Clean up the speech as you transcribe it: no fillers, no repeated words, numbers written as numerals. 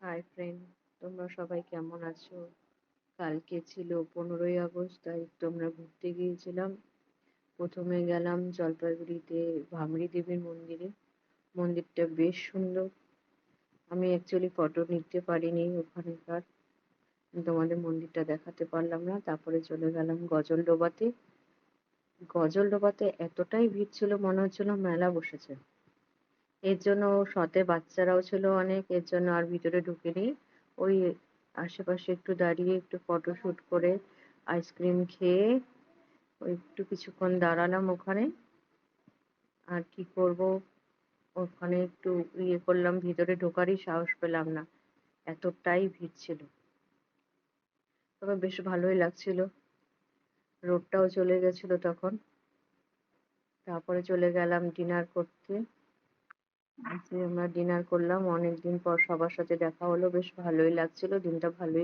Hi friend, তোমরা সবাই কেমন আছো? কালকে ছিল 15ই আগস্ট, তাই তোমরা ঘুরতে গিয়েছিলাম। প্রথমে গেলাম জলপাইগুড়িতে ভামড়ি দেবীর মন্দিরে। মন্দিরটা বেশ সুন্দর। আমি অ্যাকচুয়ালি ফটো নিতে পারিনি ওখানকার, তোমাদের মন্দিরটা দেখাতে পারলাম না। তারপরে চলে গেলাম গজলডোবাতে। গজলডোবাতে এতটাই ভিড় ছিল, মনে হচ্ছিল মেলা বসেছে। এর জন্য সাথে বাচ্চারাও ছিল অনেক, এর জন্য আর ভিতরে ঢুকিনি। ওই আশেপাশে একটু দাঁড়িয়ে একটু ফটো শুট করে আইসক্রিম খেয়ে ওই একটু কিছুক্ষণ দাঁড়ালাম ওখানে। আর কি করব, ওখানে একটু ইয়ে করলাম, ভিতরে ঢোকারই সাহস পেলাম না, এতটাই ভিড় ছিল। তবে বেশ ভালোই লাগছিল, রোদটাও চলে গেছিল তখন। তারপরে চলে গেলাম ডিনার করতে। যে আমরা ডিনার করলাম, অনেকদিন পর সবার সাথে দেখা হলো, বেশ ভালোই লাগছিল, দিনটা ভালোই